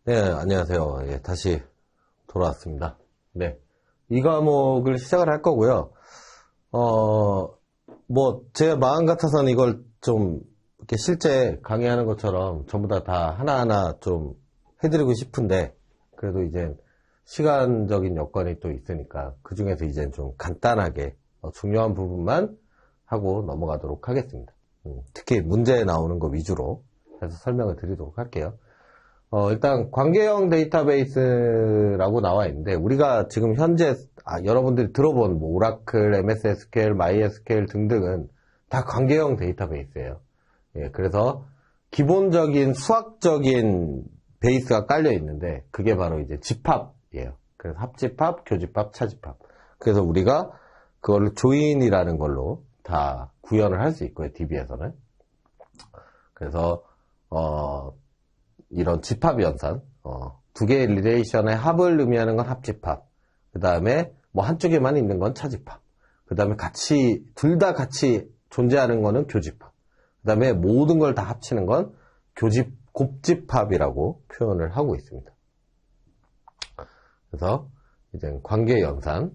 네, 안녕하세요. 예, 다시 돌아왔습니다. 네. 이 과목을 시작을 할 거고요. 제 마음 같아서는 이걸 좀, 이렇게 실제 강의하는 것처럼 전부 다 하나하나 좀 해드리고 싶은데, 그래도 이제 시간적인 여건이 또 있으니까, 그 중에서 이제 좀 간단하게 중요한 부분만 하고 넘어가도록 하겠습니다. 특히 문제에 나오는 거 위주로 해서 설명을 드리도록 할게요. 일단 관계형 데이터베이스라고 나와 있는데 우리가 지금 현재 여러분들이 들어본 뭐 오라클, MS SQL, MySQL 등등은 다 관계형 데이터베이스예요. 예, 그래서 기본적인 수학적인 베이스가 깔려 있는데 그게 바로 이제 집합이에요. 그래서 합집합, 교집합, 차집합. 그래서 우리가 그걸 조인이라는 걸로 다 구현을 할 수 있고요. DB에서는. 그래서 이런 집합 연산, 두 개의 리레이션의 합을 의미하는 건 합집합. 그 다음에 뭐 한쪽에만 있는 건 차집합. 그 다음에 둘 다 같이 존재하는 거는 교집합. 그 다음에 모든 걸 다 합치는 건 곱집합이라고 표현을 하고 있습니다. 그래서 이제 관계 연산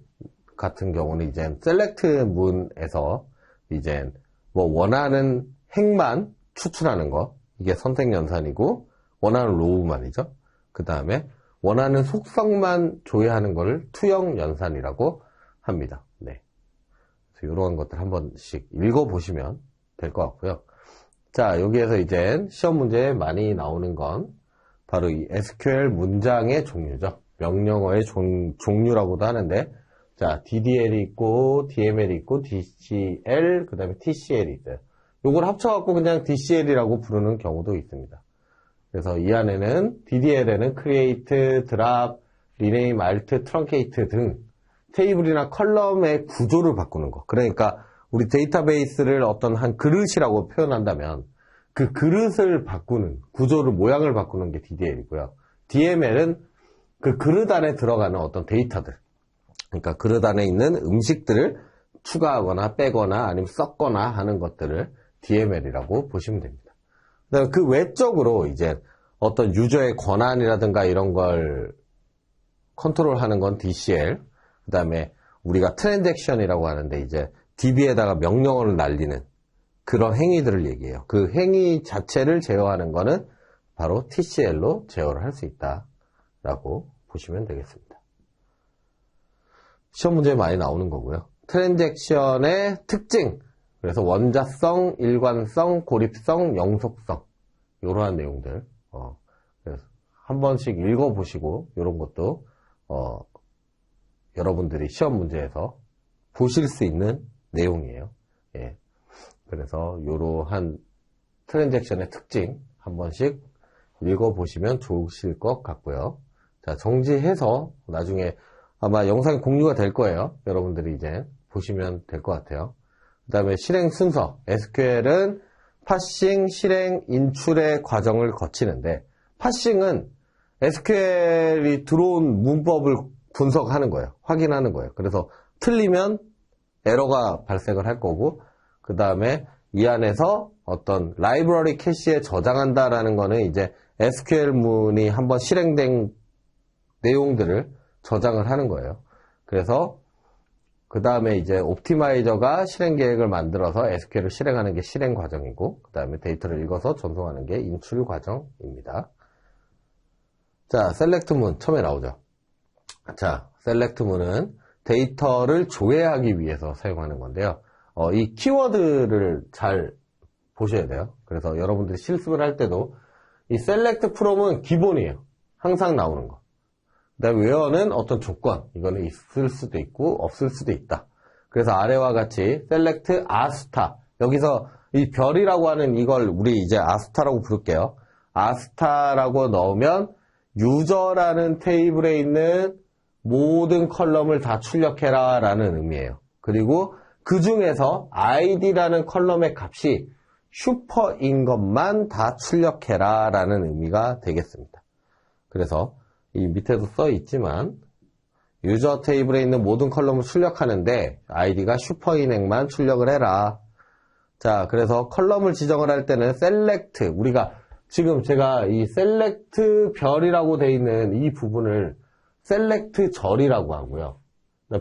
같은 경우는 이제 셀렉트 문에서 이제 뭐 원하는 행만 추출하는 거, 이게 선택 연산이고, 원하는 로우만이죠. 그 다음에 원하는 속성만 조회하는 걸 투영 연산이라고 합니다. 네. 그래서 이러한 것들 한 번씩 읽어보시면 될 것 같고요. 자, 여기에서 이제 시험 문제에 많이 나오는 건 바로 이 SQL 문장의 종류죠. 명령어의 종류라고도 하는데, 자, DDL이 있고, DML이 있고, DCL, 그 다음에 TCL이 있어요. 요걸 합쳐갖고 그냥 DCL이라고 부르는 경우도 있습니다. 그래서 이 안에는 DDL에는 create, drop, rename, alt, truncate 등 테이블이나 컬럼의 구조를 바꾸는 거. 그러니까 우리 데이터베이스를 어떤 한 그릇이라고 표현한다면 그 그릇을 바꾸는, 구조를, 모양을 바꾸는 게 DDL이고요. DML은 그 그릇 안에 들어가는 어떤 데이터들. 그러니까 그릇 안에 있는 음식들을 추가하거나 빼거나 아니면 섞거나 하는 것들을 DML이라고 보시면 됩니다. 그 외적으로 이제 어떤 유저의 권한이라든가 이런 걸 컨트롤하는 건 DCL, 그 다음에 우리가 트랜잭션이라고 하는데 이제 DB에다가 명령어를 날리는 그런 행위들을 얘기해요. 그 행위 자체를 제어하는 거는 바로 TCL로 제어를 할 수 있다라고 보시면 되겠습니다. 시험 문제에 많이 나오는 거고요. 트랜잭션의 특징, 그래서 원자성, 일관성, 고립성, 영속성 이러한 내용들 그래서 한 번씩 읽어보시고 이런 것도 여러분들이 시험 문제에서 보실 수 있는 내용이에요. 예. 그래서 이러한 트랜잭션의 특징 한 번씩 읽어보시면 좋으실 것 같고요. 자, 정지해서 나중에 아마 영상이 공유가 될 거예요. 여러분들이 이제 보시면 될 것 같아요. 그 다음에 실행 순서. SQL은 파싱, 실행, 인출의 과정을 거치는데 파싱은 SQL이 들어온 문법을 분석하는 거예요. 확인하는 거예요. 그래서 틀리면 에러가 발생을 할 거고 그 다음에 이 안에서 어떤 라이브러리 캐시에 저장한다라는 거는 이제 SQL 문이 한번 실행된 내용들을 저장을 하는 거예요. 그래서 그 다음에 이제 옵티마이저가 실행 계획을 만들어서 SQL을 실행하는 게 실행 과정이고 그 다음에 데이터를 읽어서 전송하는 게 인출 과정입니다. 자, 셀렉트문 처음에 나오죠. 자, 셀렉트문은 데이터를 조회하기 위해서 사용하는 건데요. 이 키워드를 잘 보셔야 돼요. 그래서 여러분들이 실습을 할 때도 이 셀렉트 프롬은 기본이에요. 항상 나오는 거. 그다음에 웨어는 어떤 조건, 이거는 있을 수도 있고 없을 수도 있다. 그래서 아래와 같이 select 아스타, 여기서 이 별이라고 하는 이걸 우리 이제 아스타라고 부를게요. 아스타라고 넣으면 유저라는 테이블에 있는 모든 컬럼을 다 출력해라 라는 의미예요. 그리고 그 중에서 id라는 컬럼의 값이 슈퍼인 것만 다 출력해라 라는 의미가 되겠습니다. 그래서 이 밑에도 써 있지만 유저 테이블에 있는 모든 컬럼을 출력하는데 id가 슈퍼인액만 출력을 해라. 자, 그래서 컬럼을 지정을 할 때는 select, 우리가 지금 제가 이 셀렉트 별이라고 되어 있는 이 부분을 셀렉트 절이라고 하고요.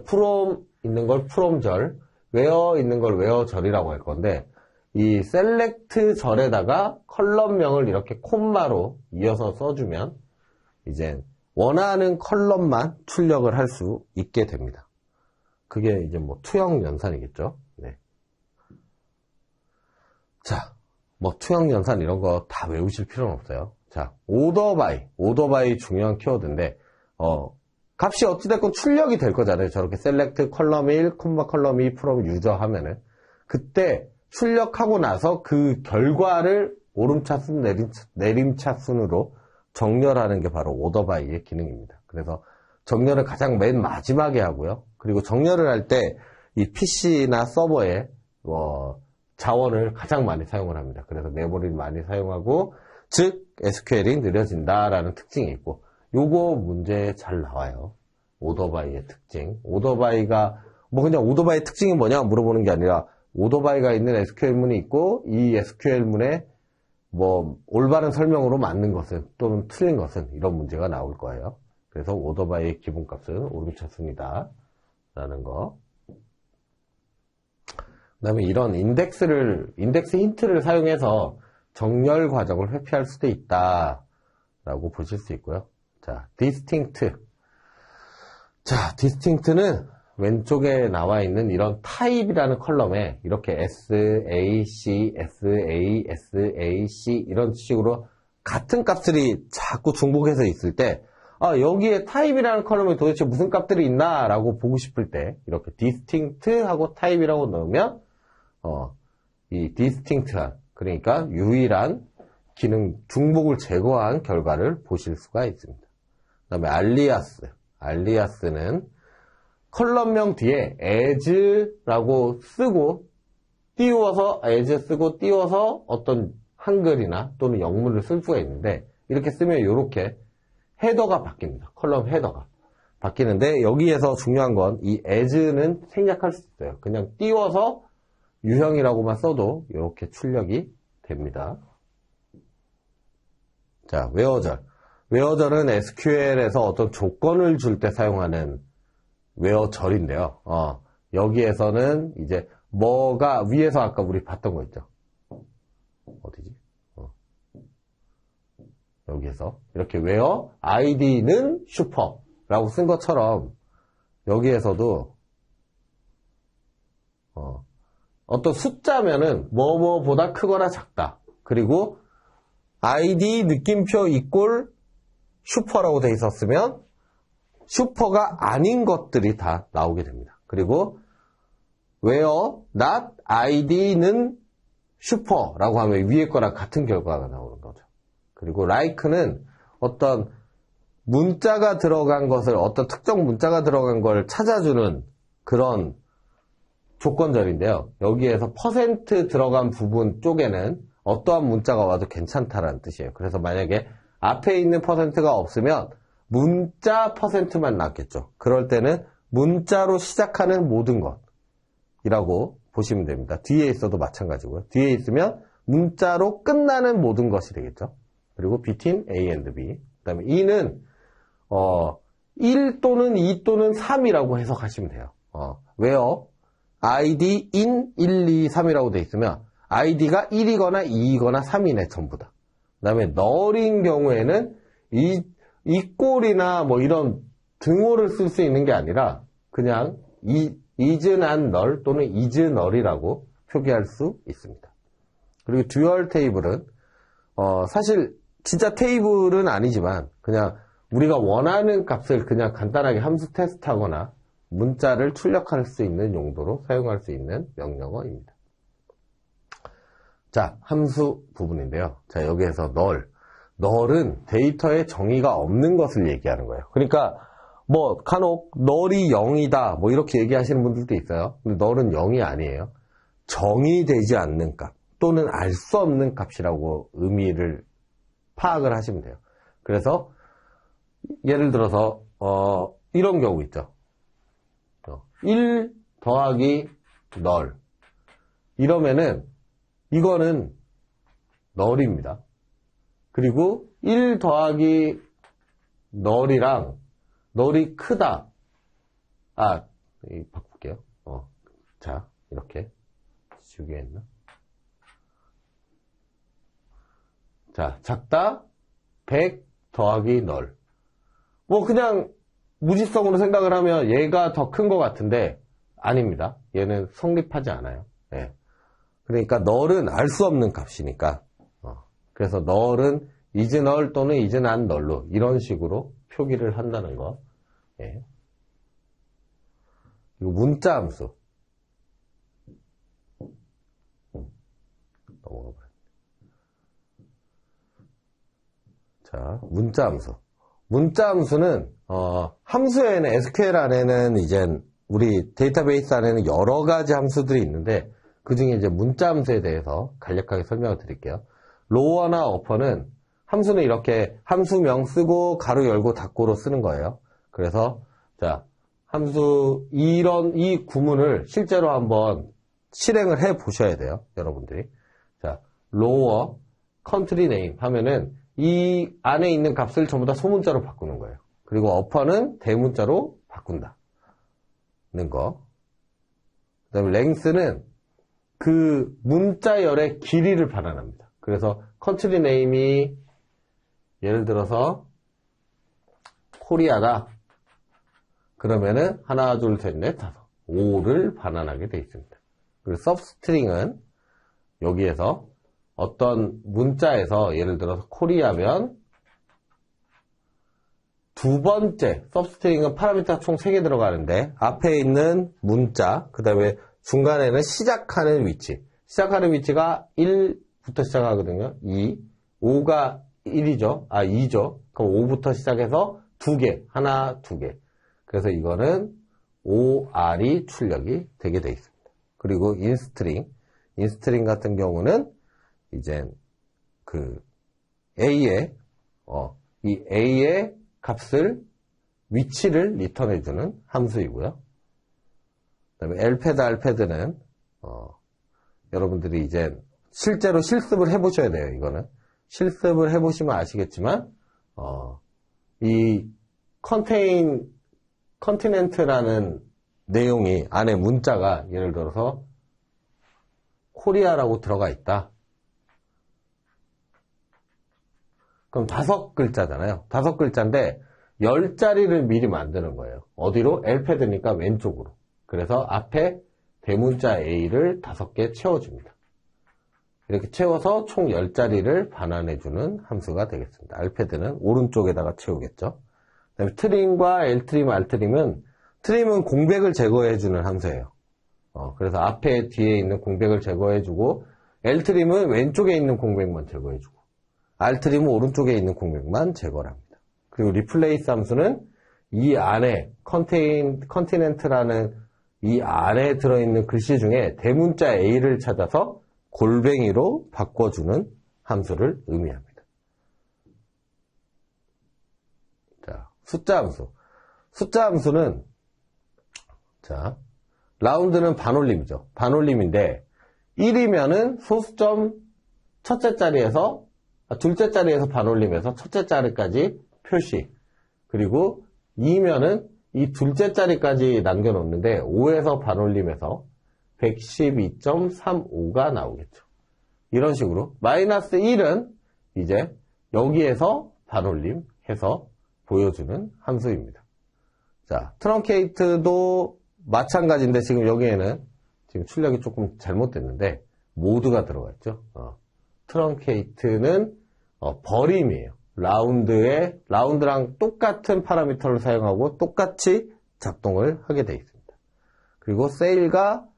프롬 있는 걸 프롬 절, 웨어 있는 걸 웨어 절이라고 할 건데, 이 셀렉트 절에다가 컬럼명을 이렇게 콤마로 이어서 써주면 이제 원하는 컬럼만 출력을 할 수 있게 됩니다. 그게 이제 뭐 투영 연산이겠죠. 네. 자, 뭐 투영 연산 이런 거 다 외우실 필요는 없어요. 자, 오더 바이 중요한 키워드인데 값이 어찌됐건 출력이 될 거잖아요. 저렇게 셀렉트 컬럼 1, 콤마 컬럼 2, 프롬 유저 하면은 그때 출력하고 나서 그 결과를 오름차순, 내림차순으로 정렬하는 게 바로 오더 바이의 기능입니다. 그래서 정렬을 가장 맨 마지막에 하고요. 그리고 정렬을 할 때 이 PC나 서버에 자원을 가장 많이 사용을 합니다. 그래서 메모리를 많이 사용하고 즉 SQL이 느려진다라는 특징이 있고 요거 문제 잘 나와요. 오더바이의 특징. 오더바이가 그냥 오더바이의 특징이 뭐냐 물어보는 게 아니라 오더바이가 있는 SQL문이 있고 이 SQL문에 올바른 설명으로 맞는 것은 또는 틀린 것은 이런 문제가 나올 거예요. 그래서 오더바이의 기본값은 오름차순이다 라는 거. 그 다음에 이런 인덱스 힌트를 사용해서 정렬 과정을 회피할 수도 있다 라고 보실 수 있고요. 자, 디스팅트. 자, 디스팅트는 왼쪽에 나와 있는 이런 타입이라는 컬럼에 이렇게 SAC, SA, SAC 이런 식으로 같은 값들이 자꾸 중복해서 있을 때 여기에 타입이라는 컬럼에 도대체 무슨 값들이 있나 라고 보고 싶을 때 이렇게 디스팅트하고 타입이라고 넣으면 이 디스팅트한 그러니까 유일한 기능 중복을 제거한 결과를 보실 수가 있습니다. 그 다음에 알리아스는 컬럼명 뒤에 as라고 쓰고 띄워서 as 쓰고 띄워서 어떤 한글이나 또는 영문을 쓸 수가 있는데 이렇게 쓰면 이렇게 헤더가 바뀝니다. 컬럼 헤더가 바뀌는데 여기에서 중요한 건 이 as는 생략할 수 있어요. 그냥 띄워서 유형이라고만 써도 이렇게 출력이 됩니다. 자, 웨어절. 웨어절은 SQL에서 어떤 조건을 줄 때 사용하는 웨어절인데요. 여기에서는 이제 뭐가 위에서 아까 우리 봤던 거 있죠. 어디지? 여기에서 이렇게 웨어 id는 슈퍼라고 쓴 것처럼 여기에서도 어떤 숫자면은 뭐뭐보다 크거나 작다. 그리고 id 느낌표 이꼴 슈퍼라고 돼 있었으면 슈퍼가 아닌 것들이 다 나오게 됩니다. 그리고 where not id는 슈퍼라고 하면 위에 거랑 같은 결과가 나오는 거죠. 그리고 like는 어떤 문자가 들어간 것을 어떤 특정 문자가 들어간 걸 찾아주는 그런 조건절인데요. 여기에서 퍼센트 들어간 부분 쪽에는 어떠한 문자가 와도 괜찮다라는 뜻이에요. 그래서 만약에 앞에 있는 퍼센트가 없으면 문자 퍼센트만 남겠죠. 그럴 때는 문자로 시작하는 모든 것이라고 보시면 됩니다. 뒤에 있어도 마찬가지고요. 뒤에 있으면 문자로 끝나는 모든 것이 되겠죠. 그리고 between A and B. 그 다음에 E는 1 또는 2 또는 3이라고 해석하시면 돼요. where id in 1, 2, 3이라고 돼 있으면 id가 1이거나 2이거나 3이네 전부 다. 그 다음에 null인 경우에는 이꼴이나 이런 등호를 쓸 수 있는 게 아니라 그냥 is not null 또는 is null이라고 표기할 수 있습니다. 그리고 듀얼 테이블은 사실 진짜 테이블은 아니지만 그냥 우리가 원하는 값을 그냥 간단하게 함수 테스트하거나 문자를 출력할 수 있는 용도로 사용할 수 있는 명령어입니다. 자, 함수 부분인데요. 자, 여기에서 null은 데이터에 정의가 없는 것을 얘기하는 거예요. 그러니까 간혹 null이 0이다 이렇게 얘기하시는 분들도 있어요. 근데 null은 0이 아니에요. 정의되지 않는 값 또는 알 수 없는 값이라고 의미를 파악을 하시면 돼요. 그래서 예를 들어서 이런 경우 있죠. 1 더하기 null 이러면은 이거는 null입니다. 그리고 1 더하기 널이랑 널이 크다. 바꿀게요. 자, 이렇게 지우개 했나? 자, 작다 100 더하기 널. 뭐 그냥 무지성으로 생각을 하면 얘가 더 큰 것 같은데 아닙니다. 얘는 성립하지 않아요. 예. 그러니까 널은 알 수 없는 값이니까 그래서 널은 is 널 또는 is not 널로 이런 식으로 표기를 한다는 거. 예. 그리고 문자 함수. 넘어가 버려. 자, 문자 함수. 문자 함수는 함수에는 SQL 안에는 이제 우리 데이터베이스 안에는 여러 가지 함수들이 있는데 그 중에 이제 문자 함수에 대해서 간략하게 설명을 드릴게요. 로어나 어퍼는 함수는 이렇게 함수명 쓰고 가로 열고 닫고로 쓰는 거예요. 그래서 자, 함수 이 구문을 실제로 한번 실행을 해 보셔야 돼요. 여러분들이. 자, 로어 컨트리 네임 하면은 이 안에 있는 값을 전부 다 소문자로 바꾸는 거예요. 그리고 어퍼는 대문자로 바꾼다는 거. 그 다음에 랭스는 그 문자열의 길이를 반환합니다. 그래서 컨트리 네임이 예를 들어서 코리아다. 그러면은 하나, 둘, 셋, 넷, 다섯, 5를 반환하게 되어 있습니다. 그리고 서브스트링은 여기에서 어떤 문자에서 예를 들어서 코리아면 두 번째 서브스트링은 파라미터 총 3개 들어가는데 앞에 있는 문자 그 다음에 중간에는 시작하는 위치 시작하는 위치가 1부터 시작하거든요. 2, 5가 1이죠. 2죠. 그럼 5부터 시작해서 2개 하나, 2개 그래서 이거는 OR이 출력이 되게 되어 있습니다. 그리고 인스트링 같은 경우는 이제 그 A의 이 A의 값을 위치를 리턴해주는 함수이고요. 그다음에 lpad, 여러분들이 이제 실제로 실습을 해보셔야 돼요. 이거는 실습을 해보시면 아시겠지만 이 컨티넨트라는 내용이 안에 문자가 예를 들어서 코리아라고 들어가 있다. 그럼 5글자잖아요. 5글자인데 10자리를 미리 만드는 거예요. 어디로? lpad니까 왼쪽으로. 그래서 앞에 대문자 A를 5개 채워줍니다. 이렇게 채워서 총 10자리를 반환해주는 함수가 되겠습니다. lpad는 오른쪽에다가 채우겠죠. 그다음에 트림과 ltrim, rtrim은 트림은 공백을 제거해주는 함수예요. 그래서 앞에 뒤에 있는 공백을 제거해주고 ltrim은 왼쪽에 있는 공백만 제거해주고 rtrim은 오른쪽에 있는 공백만 제거를 합니다. 그리고 replace 함수는 이 안에 컨티넨트라는 이 안에 들어있는 글씨 중에 대문자 A를 찾아서 골뱅이로 바꿔주는 함수를 의미합니다. 자, 숫자 함수. 숫자 함수는 자, 라운드는 반올림이죠. 반올림인데 1이면은 소수점 첫째 자리에서 둘째 자리에서 반올림해서 첫째 자리까지 표시. 그리고 2면은 이 둘째 자리까지 남겨놓는데 5에서 반올림해서 112.35가 나오겠죠. 이런 식으로 마이너스 1은 이제 여기에서 반올림해서 보여주는 함수입니다. 자, 트렁케이트도 마찬가지인데 지금 여기에는 지금 출력이 조금 잘못됐는데 모드가 들어가 있죠. 트렁케이트는 버림이에요. 라운드랑 똑같은 파라미터를 사용하고 똑같이 작동을 하게 되어 있습니다. 그리고 세일과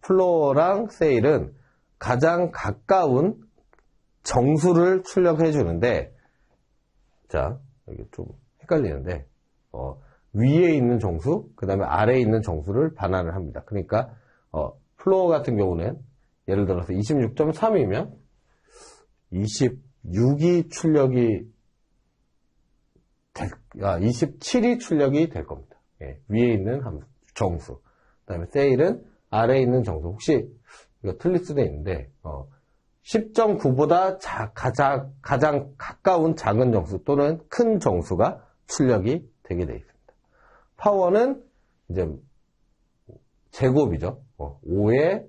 플로어랑 세일은 가장 가까운 정수를 출력해 주는데, 자, 이게 좀 헷갈리는데, 위에 있는 정수, 그 다음에 아래에 있는 정수를 반환을 합니다. 그러니까, 플로어 같은 경우는 예를 들어서 26.3이면 27이 출력이 될 겁니다. 예, 위에 있는 정수. 그 다음에 세일은 아래에 있는 정수. 혹시 이거 틀릴 수도 있는데 10.9보다 가장 가까운 작은 정수 또는 큰 정수가 출력이 되게 되어 있습니다. 파워는 이제 제곱이죠. 5를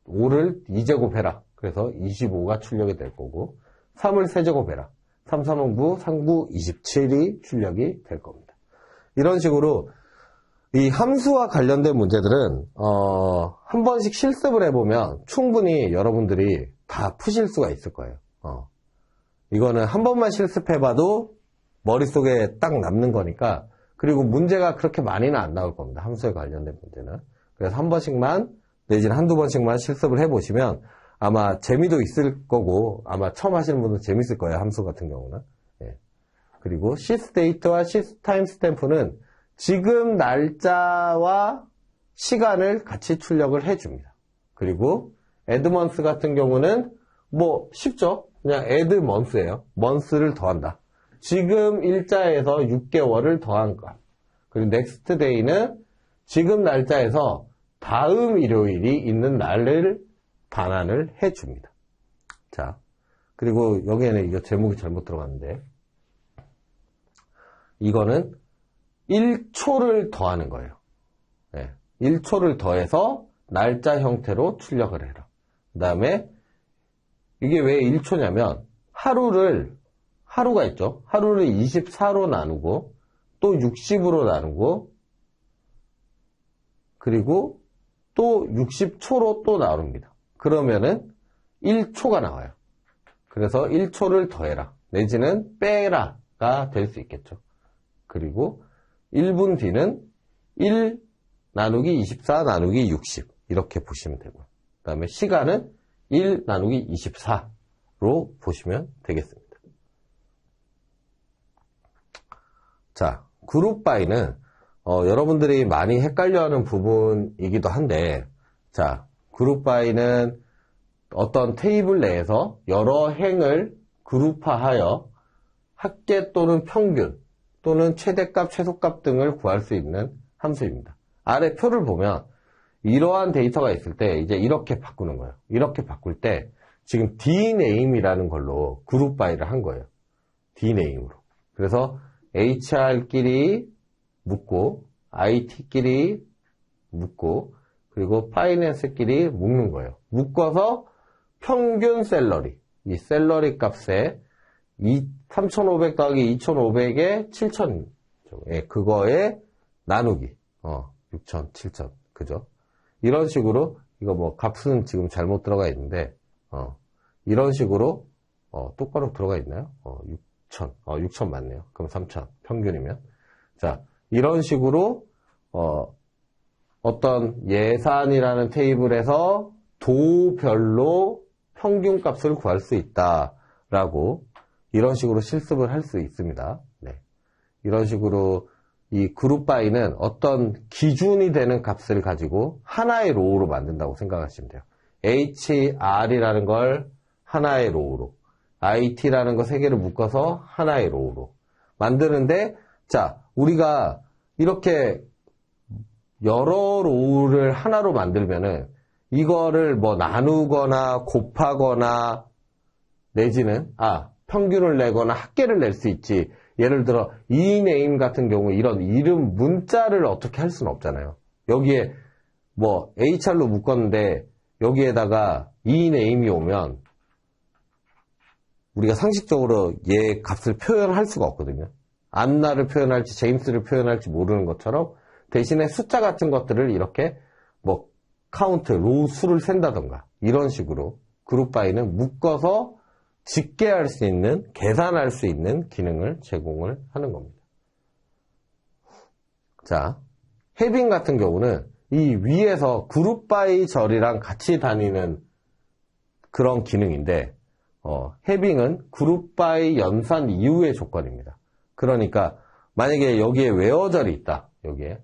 2제곱해라. 그래서 25가 출력이 될 거고 3을 세제곱해라. 3, 3은 9, 3, 9, 27이 출력이 될 겁니다. 이런 식으로 이 함수와 관련된 문제들은 한 번씩 실습을 해보면 충분히 여러분들이 다 푸실 수가 있을 거예요. 이거는 한 번만 실습해봐도 머릿속에 딱 남는 거니까. 그리고 문제가 그렇게 많이는 안 나올 겁니다. 함수에 관련된 문제는. 그래서 한 번씩만 내지는 한두 번씩만 실습을 해보시면 아마 재미도 있을 거고 아마 처음 하시는 분은 재밌을 거예요. 함수 같은 경우는. 예. 그리고 시스데이트와 시타임스탬프는 지금 날짜와 시간을 같이 출력을 해줍니다. 그리고 addmonth 같은 경우는 뭐 쉽죠. 그냥 add month예요. month를 더한다. 지금 일자에서 6개월을 더한 것. 그리고 next day는 지금 날짜에서 다음 일요일이 있는 날을 반환을 해줍니다. 자, 그리고 여기에는 이거 제목이 잘못 들어갔는데 이거는 1초를 더하는 거예요. 네, 1초를 더해서 날짜 형태로 출력을 해라. 그 다음에 이게 왜 1초냐면 하루가 있죠. 하루를 24로 나누고 또 60으로 나누고 그리고 또 60초로 또 나눕니다. 그러면은 1초가 나와요. 그래서 1초를 더해라 내지는 빼라가 될 수 있겠죠. 그리고 1분 뒤는 1 나누기 24 나누기 60 이렇게 보시면 되고요. 그 다음에 시간은 1 나누기 24로 보시면 되겠습니다. 자, 그룹 바이는 여러분들이 많이 헷갈려하는 부분이기도 한데, 자, 그룹 바이는 어떤 테이블 내에서 여러 행을 그룹화하여 합계 또는 평균 또는 최대값, 최소값 등을 구할 수 있는 함수입니다. 아래 표를 보면 이러한 데이터가 있을 때 이제 이렇게 바꾸는 거예요. 이렇게 바꿀 때 지금 dname이라는 걸로 그룹 바이를 한 거예요. dname으로. 그래서 HR끼리 묶고 IT끼리 묶고 그리고 파이낸스끼리 묶는 거예요. 묶어서 평균 샐러리, 이 샐러리 값에 3,500 더하기 2,500에 7,000, 예, 그거에 나누기 6,000, 7,000, 그죠? 이런 식으로 이거 뭐 값은 지금 잘못 들어가 있는데 이런 식으로 똑바로 들어가 있나요? 6,000 맞네요. 그럼 3,000 평균이면 자 이런 식으로 어떤 예산이라는 테이블에서 도별로 평균값을 구할 수 있다라고 이런 식으로 실습을 할 수 있습니다. 네. 이런 식으로 이 그룹 바이는 어떤 기준이 되는 값을 가지고 하나의 로우로 만든다고 생각하시면 돼요. HR이라는 걸 하나의 로우로, IT라는 거 세 개를 묶어서 하나의 로우로 만드는데, 자, 우리가 이렇게 여러 로우를 하나로 만들면은 이거를 뭐 나누거나 곱하거나 내지는 평균을 내거나 합계를 낼 수 있지. 예를 들어 eName 같은 경우 이런 이름 문자를 어떻게 할 수는 없잖아요. 여기에 뭐 HR로 묶었는데 여기에다가 eName이 오면 우리가 상식적으로 얘 값을 표현할 수가 없거든요. 안나를 표현할지 제임스를 표현할지 모르는 것처럼 대신에 숫자 같은 것들을 이렇게 뭐 카운트, 로우 수를 센다던가 이런 식으로 그룹 바이는 묶어서 집계할 수 있는, 계산할 수 있는 기능을 제공을 하는 겁니다. 자, 해빙 같은 경우는 이 위에서 그룹 바이 절이랑 같이 다니는 그런 기능인데 해빙은 그룹 바이 연산 이후의 조건입니다. 그러니까 만약에 여기에 웨어절이 있다. 여기에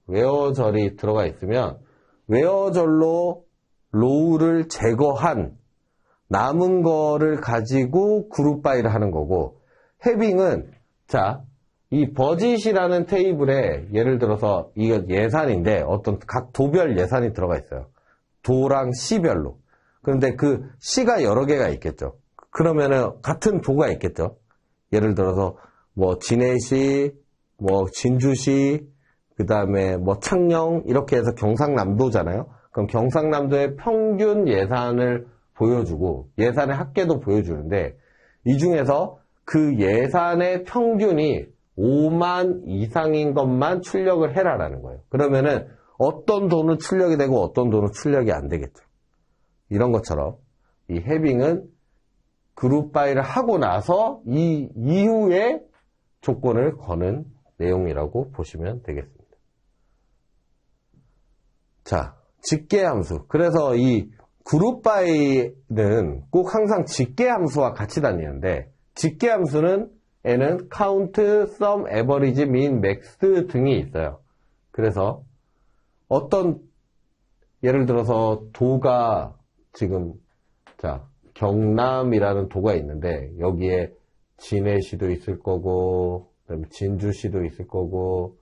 웨어절이 들어가 있으면 웨어절로 로우를 제거한 남은 거를 가지고 그룹 바이를 하는 거고, 해빙은 자, 이 버짓이라는 테이블에 예를 들어서 이거 예산인데 어떤 각 도별 예산이 들어가 있어요. 도랑 C별로. 그런데 그 시가 여러 개가 있겠죠. 그러면은 같은 도가 있겠죠. 예를 들어서 뭐 진해시, 뭐 진주시, 그 다음에 뭐 창녕 이렇게 해서 경상남도잖아요. 그럼 경상남도의 평균 예산을 보여주고 예산의 합계도 보여주는데 이 중에서 그 예산의 평균이 5만 이상인 것만 출력을 해라라는 거예요. 그러면은 어떤 돈은 출력이 되고 어떤 돈은 출력이 안 되겠죠. 이런 것처럼 이 해빙은 그룹 바이를 하고 나서 이 이후에 조건을 거는 내용이라고 보시면 되겠습니다. 자, 직계함수. 그래서 이 그룹 바이는 꼭 항상 직계함수와 같이 다니는데 직계함수는 에는 count, sum, average, mean, max 등이 있어요. 그래서 어떤 예를 들어서 도가 지금 자 경남이라는 도가 있는데 여기에 진해시도 있을 거고 그다음에 진주시도 있을 거고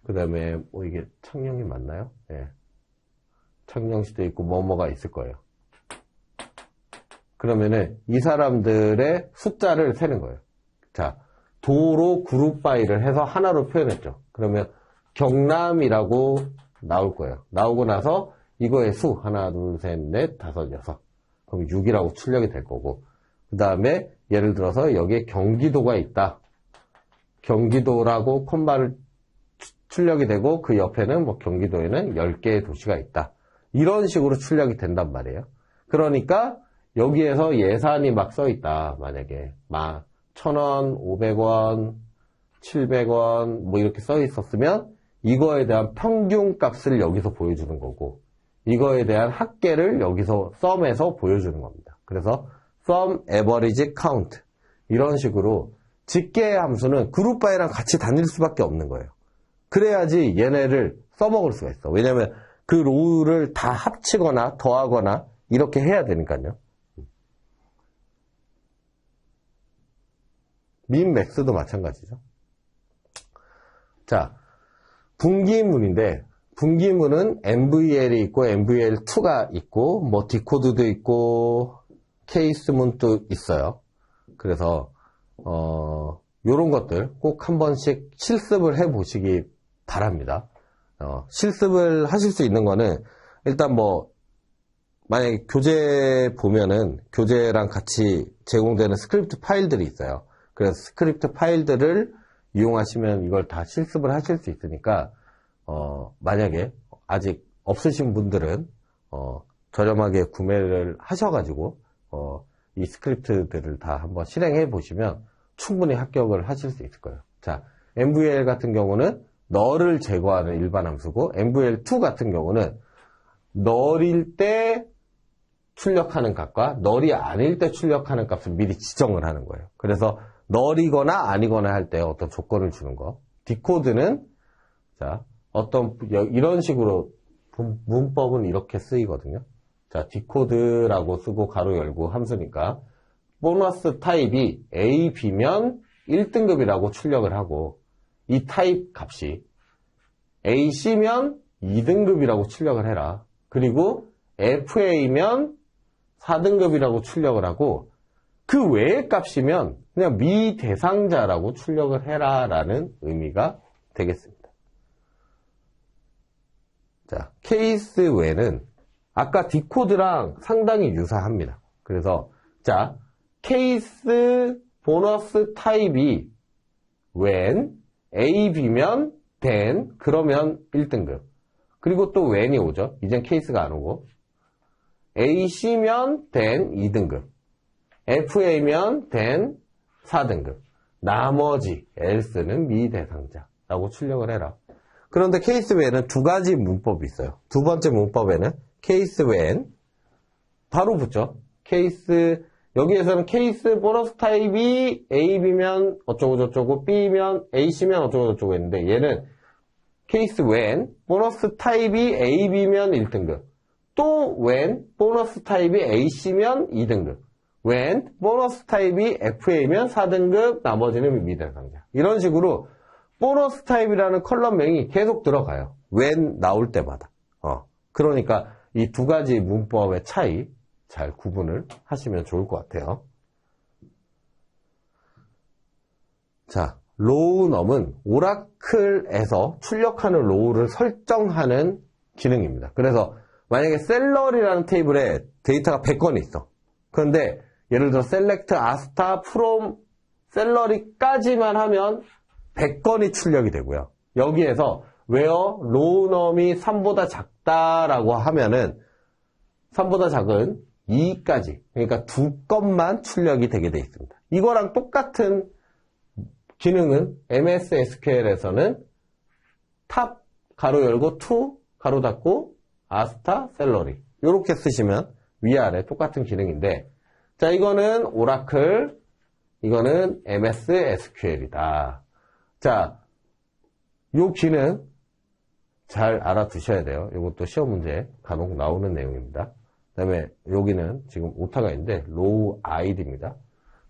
그다음에 뭐 이게 창녕이 맞나요? 예. 창녕시도 있고 뭐뭐가 있을 거예요. 그러면은 이 사람들의 숫자를 세는 거예요. 자, 도로 그룹 바이를 해서 하나로 표현했죠. 그러면 경남이라고 나올 거예요. 나오고 나서 이거의 수 하나, 둘, 셋, 넷, 다섯, 여섯. 그럼 6이라고 출력이 될 거고 그 다음에 예를 들어서 여기에 경기도가 있다. 경기도라고 콤마를 출력이 되고 그 옆에는 뭐 경기도에는 10개의 도시가 있다. 이런 식으로 출력이 된단 말이에요. 그러니까 여기에서 예산이 막 써 있다. 만약에 막 1,000원, 500원, 700원 뭐 이렇게 써 있었으면 이거에 대한 평균 값을 여기서 보여주는 거고 이거에 대한 합계를 여기서 썸에서 보여주는 겁니다. 그래서 sum, average, count 이런 식으로 직계 함수는 그룹 바이랑 같이 다닐 수밖에 없는 거예요. 그래야지 얘네를 써먹을 수가 있어. 왜냐면 그 로우를 다 합치거나 더하거나 이렇게 해야 되니까요. 민 맥스도 마찬가지죠. 자, 분기문인데 분기문은 MVL이 있고 MVL2가 있고 뭐 디코드도 있고 케이스문도 있어요. 그래서 요런 것들 꼭 한 번씩 실습을 해 보시기 바랍니다. 실습을 하실 수 있는 거는 일단 뭐 만약에 교재 보면은 교재랑 같이 제공되는 스크립트 파일들이 있어요. 그래서 스크립트 파일들을 이용하시면 이걸 다 실습을 하실 수 있으니까 만약에 아직 없으신 분들은 저렴하게 구매를 하셔가지고 이 스크립트들을 다 한번 실행해 보시면 충분히 합격을 하실 수 있을 거예요. 자, MVL 같은 경우는 널을 제거하는 일반 함수고 MVL2 같은 경우는 널일 때 출력하는 값과 널이 아닐 때 출력하는 값을 미리 지정을 하는 거예요. 그래서 널이거나 아니거나 할 때 어떤 조건을 주는 거. 디코드는 자 이런 식으로 문법은 이렇게 쓰이거든요. 자, 디코드라고 쓰고 가로 열고 함수니까 보너스 타입이 A, B면 1등급이라고 출력을 하고 이 타입 값이 A, C면 2등급이라고 출력을 해라. 그리고 FA면 4등급이라고 출력을 하고 그 외의 값이면 그냥 미대상자라고 출력을 해라라는 의미가 되겠습니다. 자, 케이스 외는 아까 디코드랑 상당히 유사합니다. 그래서 자, 케이스 보너스 타입이 when A, B면 then 그러면 1등급. 그리고 또 when이 오죠. 이젠 케이스가 안 오고 A, C면 then 2등급. FA면 then 4등급. 나머지 else는 미대상자라고 출력을 해라. 그런데 케이스 외에는 두 가지 문법이 있어요. 두 번째 문법에는 케이스 외엔 바로 붙죠. 케이스 여기에서는 케이스 보너스 타입이 A, B면 어쩌고저쩌고 B면 A, C면 어쩌고저쩌고 했는데 얘는 케이스 when 보너스 타입이 A, B면 1등급 또 when 보너스 타입이 A, C면 2등급 when 보너스 타입이 FA면 4등급 나머지는 미대상자 이런 식으로 보너스 타입이라는 컬럼명이 계속 들어가요. when 나올 때마다 그러니까 이 두 가지 문법의 차이 잘 구분을 하시면 좋을 것 같아요. 자, 로우넘은 오라클에서 출력하는 로우를 설정하는 기능입니다. 그래서 만약에 셀러리라는 테이블에 데이터가 100건이 있어. 그런데 예를 들어 select 아스타 from 셀러리까지만 하면 100건이 출력이 되고요. 여기에서 where 로우넘이 3보다 작다라고 하면은 3보다 작은 2까지, 그러니까 2건만 출력이 되게 돼 있습니다. 이거랑 똑같은 기능은 MS SQL에서는 탑 가로 열고 to 가로 닫고 아스타 셀러리 이렇게 쓰시면 위아래 똑같은 기능인데, 자, 이거는 오라클, 이거는 MS SQL이다. 자, 요 기능 잘 알아두셔야 돼요. 이것도 시험 문제 간혹 나오는 내용입니다. 그 다음에 여기는 지금 오타가 있는데 로우 아이디입니다.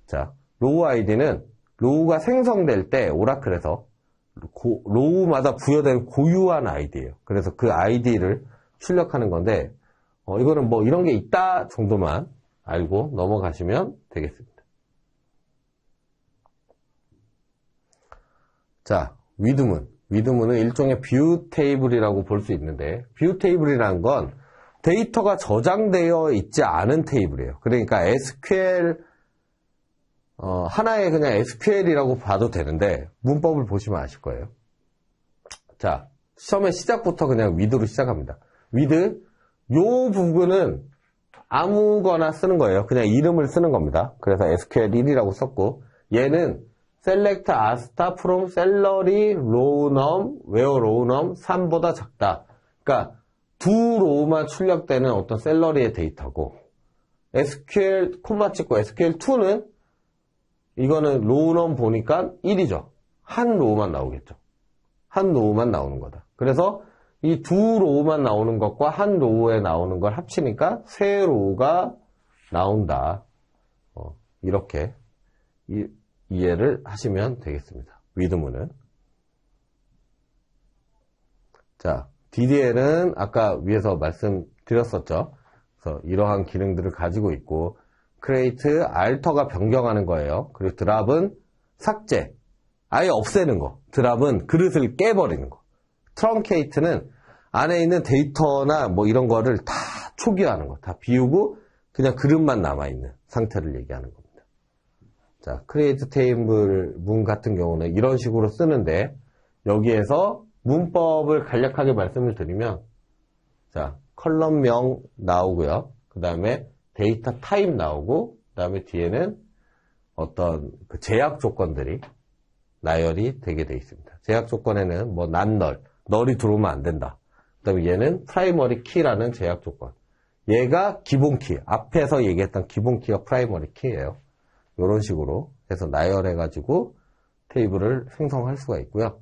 자, 로우 아이디는 로우가 생성될 때 오라클에서 로우마다 부여된 고유한 아이디예요. 그래서 그 아이디를 출력하는 건데, 이거는 뭐 이런 게 있다 정도만 알고 넘어가시면 되겠습니다. 자, 위드문은 일종의 뷰 테이블이라고 볼 수 있는데, 뷰 테이블이라는 건 데이터가 저장되어 있지 않은 테이블이에요. 그러니까 SQL 하나의 그냥 SQL이라고 봐도 되는데, 문법을 보시면 아실 거예요. 자, 시험의 시작부터 그냥 위드로 시작합니다. 위드, 요 부분은 아무거나 쓰는 거예요. 그냥 이름을 쓰는 겁니다. 그래서 SQL1이라고 썼고, 얘는 select 아스타 from salary 로우넘, where 로우넘 3보다 작다. 그러니까 두 로우만 출력되는 어떤 셀러리의 데이터고, SQL 콤마 찍고 SQL2는 이거는 로우넘 보니까 1이죠. 한 로우만 나오겠죠. 한 로우만 나오는 거다. 그래서 이 두 로우만 나오는 것과 한 로우에 나오는 걸 합치니까 세 로우가 나온다. 이렇게 이해를 하시면 되겠습니다. 위드문은. 자, DDL은 아까 위에서 말씀드렸었죠. 그래서 이러한 기능들을 가지고 있고, create, alter가 변경하는 거예요. 그리고 드랍은 삭제, 아예 없애는 거. 드랍은 그릇을 깨버리는 거. truncate는 안에 있는 데이터나 뭐 이런 거를 다 초기화하는 거. 다 비우고 그냥 그릇만 남아있는 상태를 얘기하는 겁니다. 자, create table 문 같은 경우는 이런 식으로 쓰는데, 여기에서 문법을 간략하게 말씀을 드리면, 자, 컬럼명 나오고요. 그 다음에 데이터 타입 나오고, 그 다음에 뒤에는 어떤 그 제약 조건들이 나열이 되게 돼 있습니다. 제약 조건에는 뭐 널이 들어오면 안 된다. 그 다음에 얘는 프라이머리 키라는 제약 조건. 얘가 기본 키, 앞에서 얘기했던 기본 키가 프라이머리 키예요. 이런 식으로 해서 나열해가지고 테이블을 생성할 수가 있고요.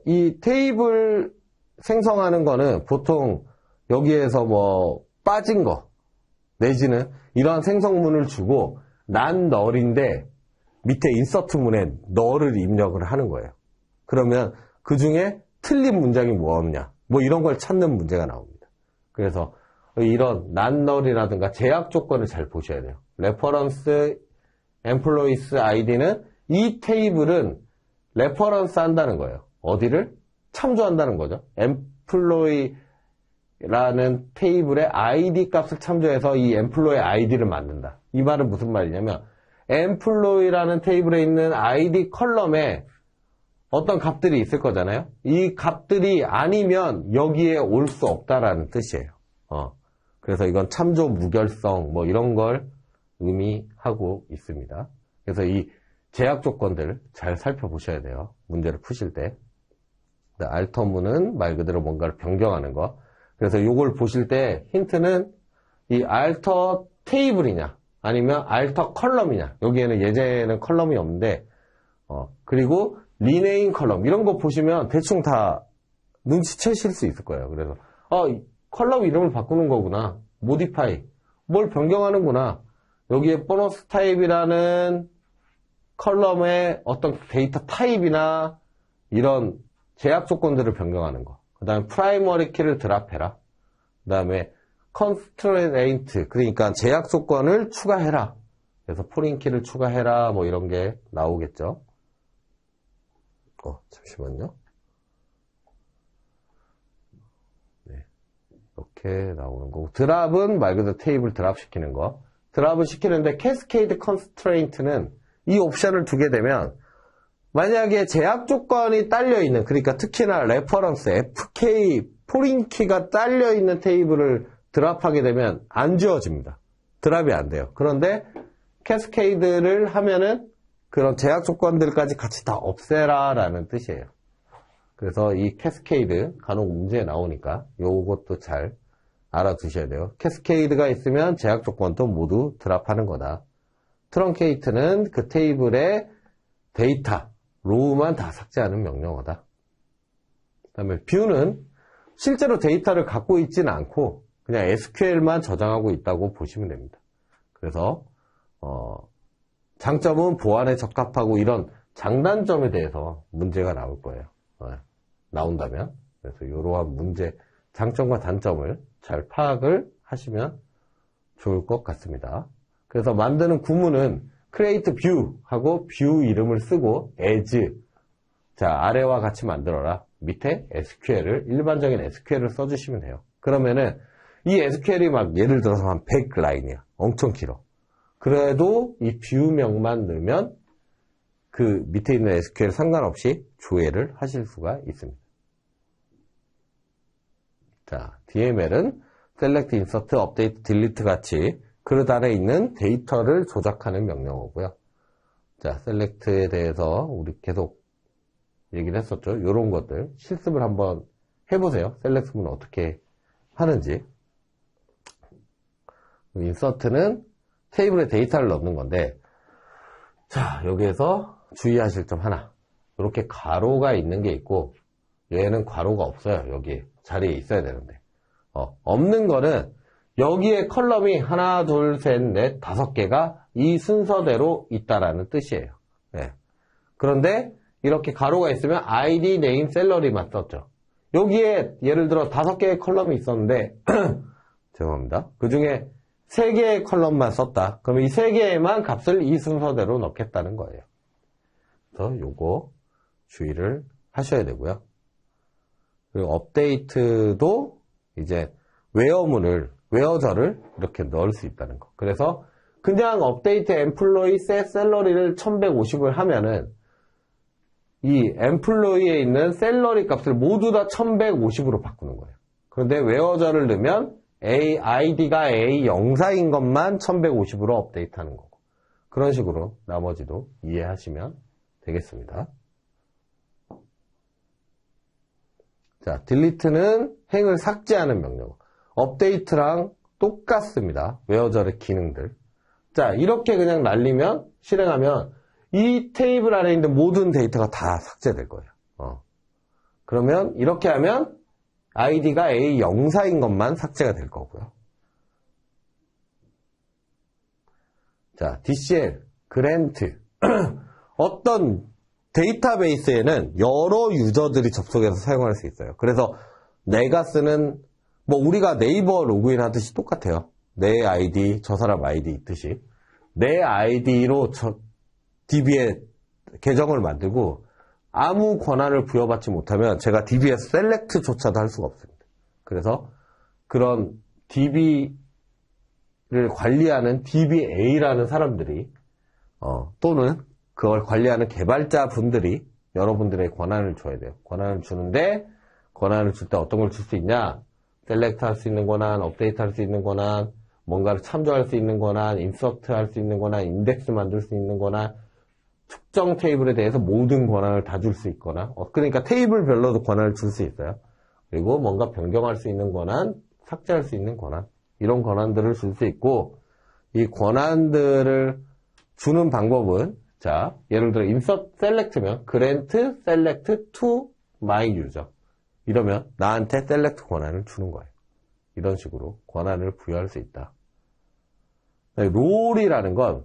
이 테이블 생성하는 거는 보통 여기에서 뭐 빠진 거, 내지는 이러한 생성문을 주고 널인데 밑에 인서트문에 널을 입력을 하는 거예요. 그러면 그 중에 틀린 문장이 뭐 없냐, 뭐 이런 걸 찾는 문제가 나옵니다. 그래서 이런 널이라든가 제약 조건을 잘 보셔야 돼요. 레퍼런스 employees id는 이 테이블은 레퍼런스 한다는 거예요. 어디를? 참조한다는 거죠. employee라는 테이블의 id 값을 참조해서 이 employee id를 만든다. 이 말은 무슨 말이냐면, employee라는 테이블에 있는 id 컬럼에 어떤 값들이 있을 거잖아요. 이 값들이 아니면 여기에 올 수 없다라는 뜻이에요. 그래서 이건 참조 무결성 뭐 이런 걸 의미하고 있습니다. 그래서 이 제약 조건들 잘 살펴보셔야 돼요. 문제를 푸실 때. 알터문은 말 그대로 뭔가를 변경하는 거. 그래서 이걸 보실 때 힌트는 이 알터 테이블이냐 아니면 알터 컬럼이냐. 여기에는 예제는 컬럼이 없는데, 그리고 리네임 컬럼 이런 거 보시면 대충 다 눈치채실 수 있을 거예요. 그래서 컬럼 이름을 바꾸는 거구나. 모디파이 뭘 변경하는구나. 여기에 보너스 타입이라는 컬럼의 어떤 데이터 타입이나 이런 제약 조건들을 변경하는 거. 그 다음에 프라이머리 키를 드랍해라. 그 다음에 constraint, 그러니까 제약 조건을 추가해라. 그래서 포린 키를 추가해라. 뭐 이런 게 나오겠죠. 잠시만요. 네. 이렇게 나오는 거고. 드랍은 말 그대로 테이블 드랍 시키는 거. 드랍을 시키는데 캐스케이드 컨스트레인트는 이 옵션을 두게 되면 만약에 제약 조건이 딸려있는, 그러니까 특히나 레퍼런스, FK, 포린 키가 딸려있는 테이블을 드랍하게 되면 안 지워집니다. 드랍이 안 돼요. 그런데 캐스케이드를 하면은 그런 제약 조건들까지 같이 다 없애라 라는 뜻이에요. 그래서 이 캐스케이드 간혹 문제에 나오니까 요것도 잘 알아두셔야 돼요. 캐스케이드가 있으면 제약 조건도 모두 드랍하는 거다. 트렁케이트는 그 테이블의 데이터, 로우만 다 삭제하는 명령어다. 그 다음에 뷰는 실제로 데이터를 갖고 있지는 않고 그냥 SQL만 저장하고 있다고 보시면 됩니다. 그래서 장점은 보안에 적합하고 이런 장단점에 대해서 문제가 나올 거예요. 나온다면. 그래서 이러한 문제, 장점과 단점을 잘 파악을 하시면 좋을 것 같습니다. 그래서 만드는 구문은 create view 하고 view 이름을 쓰고 as, 자 아래와 같이 만들어라. 밑에 SQL을, 일반적인 SQL을 써주시면 돼요. 그러면은 이 SQL이 막 예를 들어서 한 100라인이야. 엄청 길어. 그래도 이 뷰명만 넣으면 그 밑에 있는 SQL 상관없이 조회를 하실 수가 있습니다. 자, DML은 select, insert, update, delete 같이 그릇 안에 있는 데이터를 조작하는 명령어고요. 자, select에 대해서 우리 계속 얘기를 했었죠. 이런 것들 실습을 한번 해보세요. select는 어떻게 하는지. insert는 테이블에 데이터를 넣는 건데, 자, 여기에서 주의하실 점 하나. 이렇게 가로가 있는 게 있고, 얘는 괄호가 없어요. 여기 자리에 있어야 되는데. 없는 거는 여기에 컬럼이 하나, 둘, 셋, 넷, 5개가 이 순서대로 있다라는 뜻이에요. 네. 그런데 이렇게 가로가 있으면 ID, name, salary만 썼죠. 여기에 예를 들어 5개의 컬럼이 있었는데 죄송합니다. 그 중에 3개의 컬럼만 썼다. 그러면 이 3개에만 값을 이 순서대로 넣겠다는 거예요. 그래서 요거 주의를 하셔야 되고요. 그리고 업데이트도 이제 웨어절을 이렇게 넣을 수 있다는 거. 그래서 그냥 업데이트 엠플로이 셋 셀러리를 1150을 하면은 이 엠플로이에 있는 셀러리 값을 모두 다 1150으로 바꾸는 거예요. 그런데 웨어절을 넣으면 ID가 A04인 것만 1150으로 업데이트하는 거고. 그런 식으로 나머지도 이해하시면 되겠습니다. 자, delete는 행을 삭제하는 명령. 업데이트랑 똑같습니다. 웨어절의 기능들. 자, 이렇게 그냥 날리면, 실행하면 이 테이블 안에 있는 모든 데이터가 다 삭제될 거예요. 그러면 이렇게 하면 ID가 A04인 것만 삭제가 될 거고요. 자, DCL, 그랜트. 어떤 데이터베이스에는 여러 유저들이 접속해서 사용할 수 있어요. 그래서 내가 쓰는, 뭐 우리가 네이버 로그인 하듯이 똑같아요. 내 아이디, 저 사람 아이디 있듯이. 내 아이디로 DB에 계정을 만들고 아무 권한을 부여받지 못하면 제가 DB에서 셀렉트조차도 할 수가 없습니다. 그래서 그런 DB를 관리하는 DBA라는 사람들이 또는 그걸 관리하는 개발자분들이 여러분들의 권한을 줘야 돼요. 권한을 주는데 권한을 줄 때 어떤 걸 줄 수 있냐? 셀렉트 할 수 있는 권한, 업데이트 할 수 있는 권한, 뭔가를 참조할 수 있는 권한, 인서트 할 수 있는 권한, 인덱스 만들 수 있는 권한, 특정 테이블에 대해서 모든 권한을 다 줄 수 있거나, 그러니까 테이블별로도 권한을 줄 수 있어요. 그리고 뭔가 변경할 수 있는 권한, 삭제할 수 있는 권한, 이런 권한들을 줄 수 있고, 이 권한들을 주는 방법은, 자, 예를 들어 insert select면 grant select to my user. 이러면 나한테 select 권한을 주는 거예요. 이런 식으로 권한을 부여할 수 있다. 롤이라는 건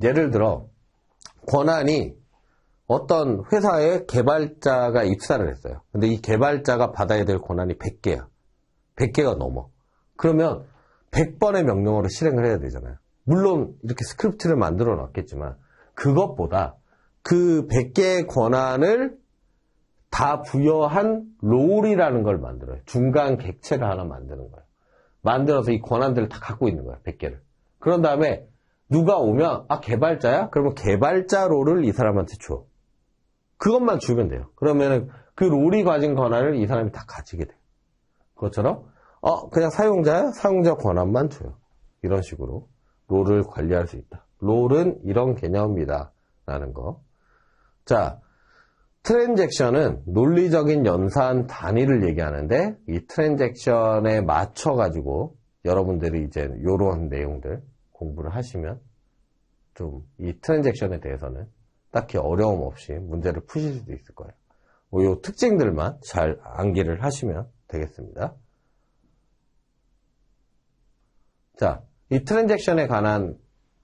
예를 들어 권한이 어떤 회사의 개발자가 입사를 했어요. 근데 이 개발자가 받아야 될 권한이 100개야. 100개가 넘어. 그러면 100번의 명령어를 실행을 해야 되잖아요. 물론 이렇게 스크립트를 만들어 놨겠지만 그것보다 그 100개의 권한을 다 부여한 롤이라는 걸 만들어요. 중간 객체를 하나 만드는 거예요. 만들어서 이 권한들을 다 갖고 있는 거예요. 100개를. 그런 다음에 누가 오면 개발자야? 그러면 개발자 롤을 이 사람한테 줘. 그것만 주면 돼요. 그러면 그 롤이 가진 권한을 이 사람이 다 가지게 돼요. 그것처럼 그냥 사용자야? 사용자 권한만 줘요. 이런 식으로 롤을 관리할 수 있다. 롤은 이런 개념이다 라는 거. 자, 트랜잭션은 논리적인 연산 단위를 얘기하는데 이 트랜잭션에 맞춰가지고 여러분들이 이제 이런 내용들 공부를 하시면 좀 이 트랜잭션에 대해서는 딱히 어려움 없이 문제를 푸실 수도 있을 거예요. 이 특징들만 잘 암기를 하시면 되겠습니다. 자, 이 트랜잭션에 관한